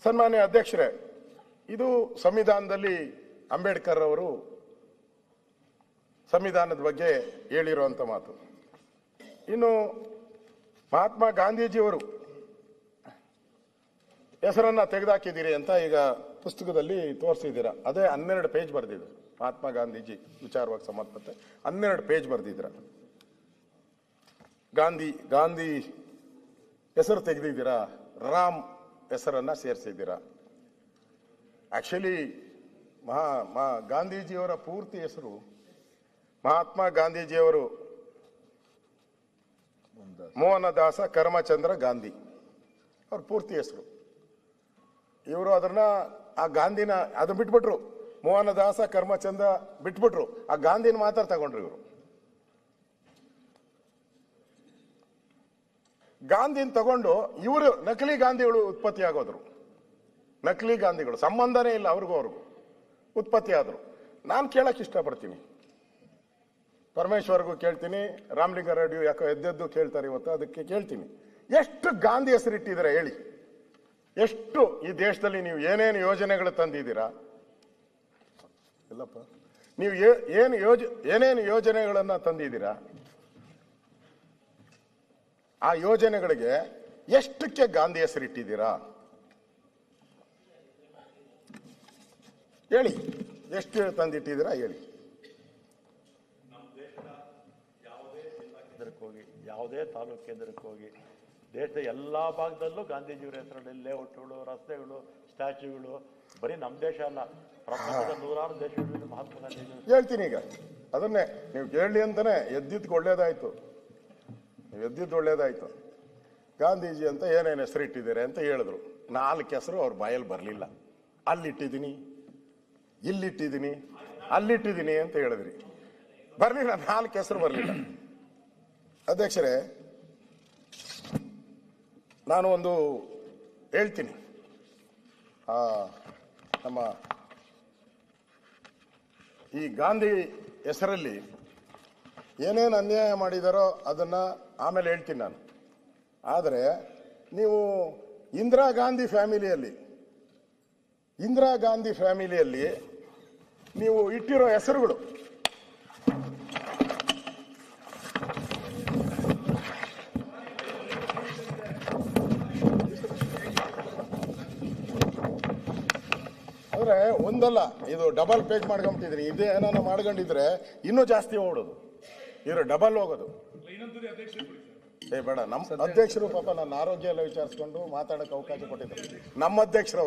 ಸನ್ಮಾನ್ಯ ಅಧ್ಯಕ್ಷರೇ, ಇದು ಸಂವಿಧಾನದಲ್ಲಿ ಅಂಬೇಡ್ಕರ್ ಅವರು ಸಂವಿಧಾನದ ಬಗ್ಗೆ ಹೇಳಿರುವಂತ ಮಾತು. ಇನ್ನು ಮಹಾತ್ಮ ಗಾಂಧೀಜಿಯವರು ಹೆಸರನ್ನ ತೆಗೆದುಹಾಕಿದ್ದೀರಿ ಅಂತ ಈಗ ಪುಸ್ತಕದಲ್ಲಿ ತೋರಿಸಿದ್ದೀರಾ. ಅದೇ 12 ಪೇಜ್ ಬರೆದಿದ್ರು. ಮಹಾತ್ಮ ಗಾಂಧೀಜಿ ವಿಚಾರವಾಗಿ ಸಂಬಂಧಪಟ್ಟ 12 ಪೇಜ್ ಬರೆದಿದ್ದೀರಾ. ಗಾಂಧಿ ಹೆಸರು ತೆಗೆದಿದ್ದೀರಾ, ರಾಮ್ ಹೆಸರನ್ನ ಸೇರಿಸಿದ್ದೀರಾ. ಆಕ್ಚುಲಿ ಗಾಂಧೀಜಿಯವರ ಪೂರ್ತಿ ಹೆಸರು ಮಹಾತ್ಮ ಗಾಂಧೀಜಿಯವರು ಮೋಹನದಾಸ ಕರಮಚಂದ್ರ ಗಾಂಧಿ ಅವ್ರ ಪೂರ್ತಿ ಹೆಸರು. ಇವರು ಆ ಗಾಂಧಿನ ಅದನ್ನ ಬಿಟ್ಬಿಟ್ರು. ಮೋಹನದಾಸ ಕರ್ಮಚಂದ್ರ ಬಿಟ್ಬಿಟ್ರು. ಆ ಗಾಂಧಿನ ಮಾತ್ರ ತಗೊಂಡ್ರು ಇವರು. ಗಾಂಧಿನ ತಗೊಂಡು ಇವರು ನಕಲಿ ಗಾಂಧಿಗಳು ಉತ್ಪತ್ತಿ ಆಗೋದ್ರು. ನಕಲಿ ಗಾಂಧಿಗಳು ಸಂಬಂಧನೇ ಇಲ್ಲ ಅವ್ರಿಗೂ ಉತ್ಪತ್ತಿ ಆದ್ರು. ನಾನು ಕೇಳಕ್ ಇಷ್ಟಪಡ್ತೀನಿ, ಪರಮೇಶ್ವರ್ಗೂ ಕೇಳ್ತೀನಿ, ರಾಮಲಿಂಗಾರೆಡ್ಡಿ ಯಾಕೋ ಎದ್ದೆದ್ದು ಕೇಳ್ತಾರೆ ಇವತ್ತು, ಅದಕ್ಕೆ ಕೇಳ್ತೀನಿ, ಎಷ್ಟು ಗಾಂಧಿ ಹೆಸರಿಟ್ಟಿದ್ದೀರಾ ಹೇಳಿ. ಎಷ್ಟು ಈ ದೇಶದಲ್ಲಿ ನೀವು ಏನೇನು ಯೋಜನೆಗಳು ತಂದಿದ್ದೀರಾ? ಇಲ್ಲಪ್ಪ, ನೀವು ಏನೇನು ಯೋಜನೆಗಳನ್ನ ತಂದಿದ್ದೀರಾ? ಆ ಯೋಜನೆಗಳಿಗೆ ಎಷ್ಟಕ್ಕೆ ಗಾಂಧಿ ಹೆಸರಿಟ್ಟಿದ್ದೀರಾ ಹೇಳಿ. ಎಷ್ಟು ತಂದಿಟ್ಟಿದ್ದೀರಾ ಹೇಳಿ. ಯಾವುದೇ ತಾಲೂಕು ಕೇಂದ್ರಕ್ಕೆ ಹೋಗಿ ದೇಶದ ಎಲ್ಲಾ ಭಾಗದಲ್ಲೂ ಗಾಂಧೀಜಿಯವರ ಹೆಸರಲ್ಲಿ ಲೇಔಟ್ಗಳು, ರಸ್ತೆಗಳು, ಸ್ಟ್ಯಾಚ್ಯೂಗಳು. ಬರೀ ನಮ್ಮ ದೇಶ ಅಲ್ಲ, ಪ್ರಪಂಚದ 100 ದೇಶಗಳಲ್ಲಿ ಮಹಾತ್ಮ ಗಾಂಧೀಜಿ. ಹೇಳ್ತೀನಿ ಈಗ, ಅದನ್ನೇ ನೀವು ಕೇಳಲಿ ಅಂತಾನೆ ಎದ್ದಿದ್ದು ಒಳ್ಳೇದಾಯ್ತು. ಗಾಂಧೀಜಿ ಅಂತ ಏನೇನು ಹೆಸರಿಟ್ಟಿದ್ದಾರೆ ಅಂತ ಹೇಳಿದ್ರು. 4 ಹೆಸರು ಅವ್ರ ಬಾಯಲ್ಲಿ ಬರಲಿಲ್ಲ. ಅಲ್ಲಿಟ್ಟಿದ್ದೀನಿ, ಇಲ್ಲಿಟ್ಟಿದ್ದೀನಿ, ಅಲ್ಲಿಟ್ಟಿದ್ದೀನಿ ಅಂತ ಹೇಳಿದ್ರಿ. ಬರಲಿಲ್ಲ, 4 ಹೆಸರು ಬರಲಿಲ್ಲ. ಅಧ್ಯಕ್ಷರೇ, ನಾನು ಒಂದು ಹೇಳ್ತೀನಿ. ನಮ್ಮ ಈ ಗಾಂಧಿ ಹೆಸರಲ್ಲಿ ಏನೇನು ಅನ್ಯಾಯ ಮಾಡಿದಾರೋ ಅದನ್ನ ಆಮೇಲೆ ಹೇಳ್ತೀನಿ ನಾನು. ಆದರೆ ನೀವು ಇಂದಿರಾ ಗಾಂಧಿ ಫ್ಯಾಮಿಲಿಯಲ್ಲಿ ನೀವು ಇಟ್ಟಿರೋ ಹೆಸರುಗಳು ಅಂದ್ರೆ ಒಂದಲ್ಲ, ಇದು ಡಬಲ್ ಪೇಜ್ ಮಾಡ್ಕೊಂಬಿಟ್ಟಿದ್ರಿ. ಇದೇ ಏನಾನ ಮಾಡ್ಕೊಂಡಿದ್ರೆ ಇನ್ನೂ ಜಾಸ್ತಿ ಓಡೋದು, ಇವರು ಡಬಲ್ ಹೋಗೋದು. ಬೇಡ, ನಮ್ಮ ಅಧ್ಯಕ್ಷರು ಪಾಪ ನನ್ನ ಆರೋಗ್ಯ ಎಲ್ಲ ವಿಚಾರಿಸ್ಕೊಂಡು ಮಾತಾಡಕ್ಕೆ ಅವಕಾಶ ಕೊಟ್ಟಿದ್ದಾರೆ. ನಮ್ಮ ಅಧ್ಯಕ್ಷರು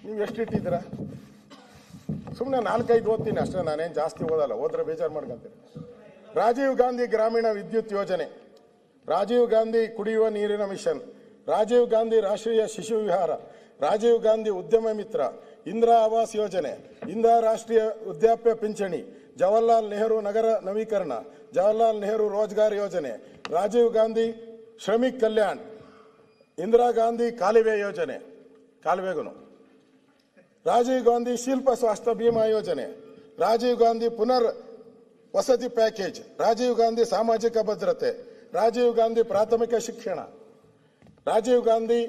ನೀವು ಎಷ್ಟಿಟ್ಟಿದ್ದೀರಾ? ಸುಮ್ಮನೆ 4-5 ಓದ್ತೀನಿ ಅಷ್ಟೇ, ನಾನೇನು ಜಾಸ್ತಿ ಓದಲ್ಲ. ಓದ್ರೆ ಬೇಜಾರು ಮಾಡ್ಕೊಂತೀನಿ. ರಾಜೀವ್ ಗಾಂಧಿ ಗ್ರಾಮೀಣ ವಿದ್ಯುತ್ ಯೋಜನೆ, ರಾಜೀವ್ ಗಾಂಧಿ ಕುಡಿಯುವ ನೀರಿನ ಮಿಷನ್, ರಾಜೀವ್ ಗಾಂಧಿ ರಾಷ್ಟ್ರೀಯ ಶಿಶು ವಿಹಾರ, ರಾಜೀವ್ ಗಾಂಧಿ ಉದ್ಯಮ ಮಿತ್ರ, ಇಂದಿರಾ ಆವಾಸ್ ಯೋಜನೆ, ಇಂದಿರಾ ರಾಷ್ಟ್ರೀಯ ವೃದ್ಧಾಪ್ಯ ಪಿಂಚಣಿ, ಜವಾಹರ್ಲಾಲ್ ನೆಹರು ನಗರ ನವೀಕರಣ, ಜವಾಹರ್ಲಾಲ್ ನೆಹರು ರೋಜ್ಗಾರ್ ಯೋಜನೆ, ರಾಜೀವ್ ಗಾಂಧಿ ಶ್ರಮಿಕ್ ಕಲ್ಯಾಣ್, ಇಂದಿರಾ ಗಾಂಧಿ ಕಾಲುವೆ ಯೋಜನೆ, ಕಾಲುವೆಗೂ, ರಾಜೀವ್ ಗಾಂಧಿ ಶಿಲ್ಪ ಸ್ವಾಸ್ಥ್ಯ ಬಿಮಾ ಯೋಜನೆ, ರಾಜೀವ್ ಗಾಂಧಿ ಪುನರ್ ವಸತಿ ಪ್ಯಾಕೇಜ್, ರಾಜೀವ್ ಗಾಂಧಿ ಸಾಮಾಜಿಕ ಭದ್ರತೆ, ರಾಜೀವ್ ಗಾಂಧಿ ಪ್ರಾಥಮಿಕ ಶಿಕ್ಷಣ, Rajiv Gandhi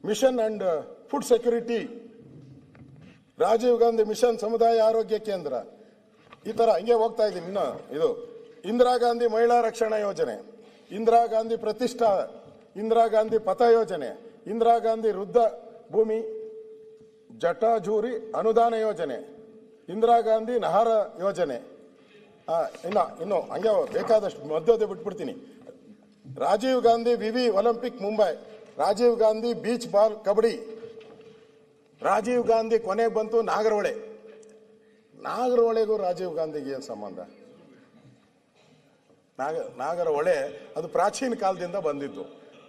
mission and food security, Rajiv Gandhi mission ಸಮುದಾಯ ಆರೋಗ್ಯ ಕೇಂದ್ರ. ಈ ತರ ಹಿಂಗೆ ಹೋಗ್ತಾ ಇದ್ದೀನಿ. ಇನ್ನು ಇದು ಇಂದಿರಾ ಗಾಂಧಿ ಮಹಿಳಾ ರಕ್ಷಣಾ ಯೋಜನೆ, ಇಂದಿರಾ ಗಾಂಧಿ ಪ್ರತಿಷ್ಠಾ, ಇಂದಿರಾ ಗಾಂಧಿ ಪಥ ಯೋಜನೆ, ಇಂದಿರಾ ಗಾಂಧಿ ವೃದ್ಧ ಭೂಮಿ ಜಟಾಜೂರಿ ಅನುದಾನ ಯೋಜನೆ, ಇಂದಿರಾ ಗಾಂಧಿ ನಹಾರ ಯೋಜನೆ. ಇನ್ನು ಹಂಗೆ ಬೇಕಾದಷ್ಟು ಮಧ್ಯದ ಬಿಟ್ಬಿಡ್ತೀನಿ. ರಾಜೀವ್ ಗಾಂಧಿ ವಿವಿ Olympic Mumbai, Rajiv Gandhi beach ball kabaddi, Rajiv Gandhi ಕೊನೆಗೆ ಬಂತು ನಾಗರಹೊಳೆಗೂ ರಾಜೀವ್ ಗಾಂಧಿಗೆ ಏನು ಸಂಬಂಧ? ನಾಗರಹೊಳೆ ಅದು ಪ್ರಾಚೀನ ಕಾಲದಿಂದ ಬಂದಿದ್ದು.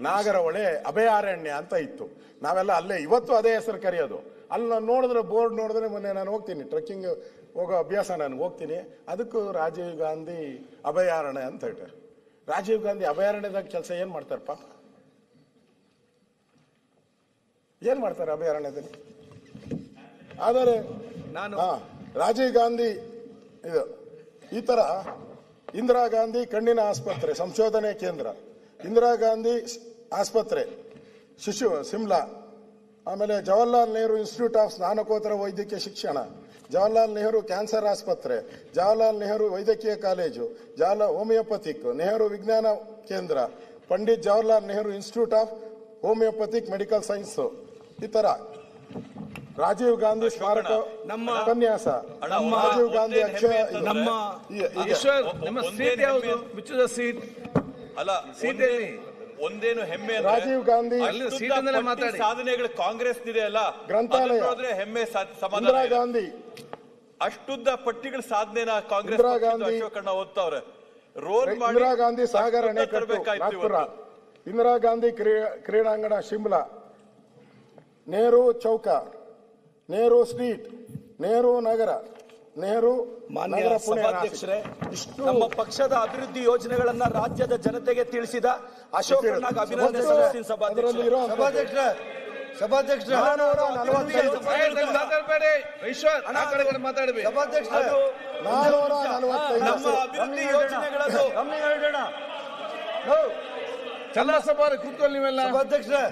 ನಾಗರಹೊಳೆ ಅಭಯಾರಣ್ಯ ಅಂತ ಇತ್ತು. ನಾವೆಲ್ಲ ಅಲ್ಲೇ ಇವತ್ತು ಅದೇ ಹೆಸರು ಕರೆಯೋದು. ಅಲ್ಲಿ ನಾನು ನೋಡಿದ್ರೆ ಬೋರ್ಡ್ ನೋಡಿದ್ರೆ, ಮೊನ್ನೆ ನಾನು ಹೋಗ್ತೀನಿ ಟ್ರೆಕ್ಕಿಂಗ್ ಹೋಗೋ ಅಭ್ಯಾಸ, ನಾನು ಹೋಗ್ತೀನಿ, ಅದಕ್ಕೂ ರಾಜೀವ್ ಗಾಂಧಿ ಅಭಯಾರಣ್ಯ ಅಂತ ಹೇಳ್ತಾರೆ. ರಾಜೀವ್ ಗಾಂಧಿ ಅಭಯಾರಣ್ಯದಾಗ ಕೆಲಸ ಏನ್ ಮಾಡ್ತಾರಪ್ಪ? ಏನ್ ಮಾಡ್ತಾರೆ ಅಭಯಾರಣ್ಯದಲ್ಲಿ? ಆದರೆ ರಾಜೀವ್ ಗಾಂಧಿ ಇದು ಈ ತರ ಇಂದಿರಾ ಗಾಂಧಿ ಕಣ್ಣಿನ ಆಸ್ಪತ್ರೆ ಸಂಶೋಧನೆ ಕೇಂದ್ರ, ಇಂದಿರಾ ಗಾಂಧಿ ಆಸ್ಪತ್ರೆ ಸಿಮ್ಲಾ, ಆಮೇಲೆ ಜವಾಹರ್ಲಾಲ್ ನೆಹರು ಇನ್ಸ್ಟಿಟ್ಯೂಟ್ ಆಫ್ ಸ್ನಾತಕೋತ್ತರ ವೈದ್ಯಕೀಯ ಶಿಕ್ಷಣ, ಜವಾಹರ್ಲಾಲ್ ನೆಹರು ಕ್ಯಾನ್ಸರ್ ಆಸ್ಪತ್ರೆ, ಜವಾಹರ್ಲಾಲ್ ನೆಹರು ವೈದ್ಯಕೀಯ ಕಾಲೇಜು, ಹೋಮಿಯೋಪತಿಕ್, ನೆಹರು ವಿಜ್ಞಾನ ಕೇಂದ್ರ, Pandit Jawaharlal Nehru institute of homeopathic medical science, ಈ ತರ ರಾಜೀವ್ ಗಾಂಧಿ ಸ್ಮಾರಕ ಉಪನ್ಯಾಸ, ರಾಜೀವ್ ಗಾಂಧಿ ಒಂದೇನು ಹೆಮ್ಮೆ ರಾಜೀವ್ ಗಾಂಧಿ ಸಾಧನೆಗಳು ಕಾಂಗ್ರೆಸ್ ಇದೆ ಅಲ್ಲ, ಗ್ರಂಥಾಲಯ, ಹೆಮ್ಮೆ ಇಂದಿರಾ ಸಮಾಧಾನ. ಗಾಂಧಿ ಅಷ್ಟುದ್ದ ಪಟ್ಟಿಗಳ ಸಾಧನೆನ ಕಾಂಗ್ರೆಸ್ ಅಶೋಕಣ್ಣ ಓದ್ತಾವ್ರೆ. ರೋಲ್ ಮಾಡಿ ಇಂದಿರಾ ಗಾಂಧಿ ಸಾಗರ ಅಣೆಕಟ್ಟು ನಾಗ್ಪುರ, ಇಂದಿರಾ ಗಾಂಧಿ ಕ್ರೀಡಾಂಗಣ ಶಿಮ್ಲಾ, ನೆಹರು ಚೌಕ, ನೆಹರು ಸ್ಟ್ರೀಟ್, ನೆಹರು ನಗರ, ನೆಹರು ನಗರ ಪುಣೆ. ನಮ್ಮ ಪಕ್ಷದ ಅಭಿವೃದ್ಧಿ ಯೋಜನೆಗಳನ್ನ ರಾಜ್ಯದ ಜನತೆಗೆ ತಿಳಿಸಿದ ಅಶೋಕಣ್ಣಗೆ ಅಭಿನಂದನೆ ಸಲ್ಲಿಸ್ತೀನಿ ಸಭಾಧ್ಯಕ್ಷರೇ. ಸಭಾಧ್ಯಕ್ಷರೇ, 445 ನಮ್ಮ ಅಭಿವೃದ್ಧಿ ಯೋಜನೆಗಳದು ಚನ್ನಸಭಾ ಕೂತ್ಕೊಳ್ಳಿ ನೀವೆಲ್ಲ. ಸಭಾಧ್ಯಕ್ಷರೇ,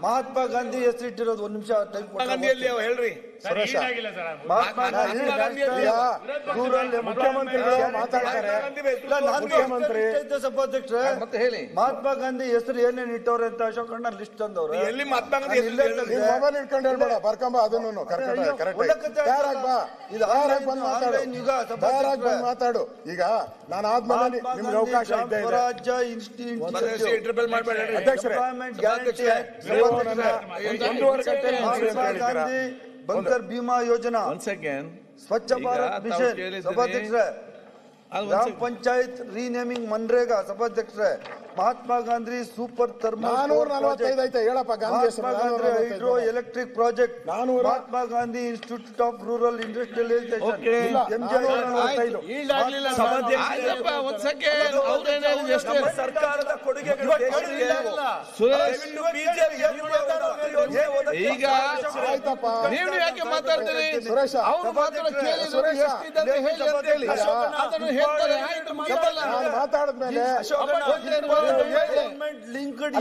ಮಹಾತ್ಮ ಗಾಂಧಿ ಹೆಸರಿಟ್ಟಿರೋದು ಒಂದು ನಿಮಿಷ ಟೈಮ್ ಹೇಳ್ರಿ. ಸುರೇಶ, ಮಹಾತ್ಮ ಗಾಂಧಿ ಮುಖ್ಯಮಂತ್ರಿಗಳು ಮಾತಾಡ್ತಾರೆ. ಮುಖ್ಯಮಂತ್ರಿ ಸಭಾಧ್ಯಕ್ಷರೇ, ಮತ್ತೆ ಹೇಳಿ. ಮಹಾತ್ಮ ಗಾಂಧಿ ಹೆಸರು ಏನೇನ್ ಇಟ್ಟವ್ರೆ ಅಂತ ಅಶೋಕಣ್ಣ ಲಿಸ್ಟ್ ತಂದವ್ರೆ. ಎಲ್ಲಿ ಮಹಾತ್ಮ ಗಾಂಧಿ ಇಲ್ಲೇ ನೀನ್ ತಂದೆ. ಮೊಬೈಲ್ ಇಟ್ಕೊಂಡು ಹೇಳ್ಬೇಡ, ಬರ್ಕೊಂಬ ಅದನ್ನು ಮಾತಾಡು. ಈಗ ನಾನು ಆದ್ಮೇಲೆ ನಿಮ್ಗೆ ಅವಕಾಶ ಇದ್ದೇ ಇದೆ. ಸ್ವರಾಜ್ಯ ಇನ್ಸ್ಟಿಟ್ಯೂಟ್ ಅಧ್ಯಕ್ಷರೇ, ಒಂದೂವರೆ ಗಂಟೆ ಮಹಾತ್ಮ ಗಾಂಧಿ ಬಂಕರ್ ಭೀಮಾ ಯೋಜನಾ, ಸ್ವಚ್ಛ ಭಾರತ್ ಮಿಷನ್ ಸಭಾಧ್ಯಕ್ಷರೇ, ಗ್ರಾಮ ಪಂಚಾಯತ್ ರೀನೇಮಿಂಗ್ ಮನ್ರೇಗಾ ಸಭಾಧ್ಯಕ್ಷರೇ, ಮಹಾತ್ಮ ಗಾಂಧಿ ಸೂಪರ್ ಥರ್ಮಲ್ 445 ಐತೆ ಹೇಳಪ್ಪ. Gandhi Mahatma Gandhi hydro electric project, Mahatma Gandhi institute of rural industrialisation, ಸರ್ಕಾರದ ಕೊಡುಗೆಗಳು ಈಗ ನೀವು ಯಾಕೆ ಮಾತಾಡ್ತೀರಿ? ಸುರೇಶ, ಅವ್ರು ಮಾತ್ರ ಕೇಳಿ ಸುರೇಶ, ಹೇಳಿ ಅಂತ ಹೇಳಿ ಅದನ್ನು ಹೇಳ್ತಾರೆ. ಆಯ್ತು, ಮಾತಾಡಲ್ಲ. ನಾನು ಮಾತಾಡಿದ್ಮೇಲೆ ಲಿಂಕ್ಡ್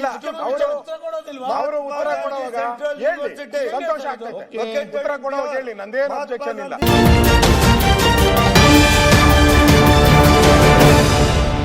ಅವರು ಉತ್ತರ ಕೊಡುವಾಗ ಹೇಳಿ, ಸಂತೋಷ ಆಗ್ತೈತೆ. ಉತ್ತರ ಕೊಡುವಾಗ ಹೇಳಿ, ನಂದೇನು ಅಬ್ಜೆಕ್ಷನ್ ಇಲ್ಲ.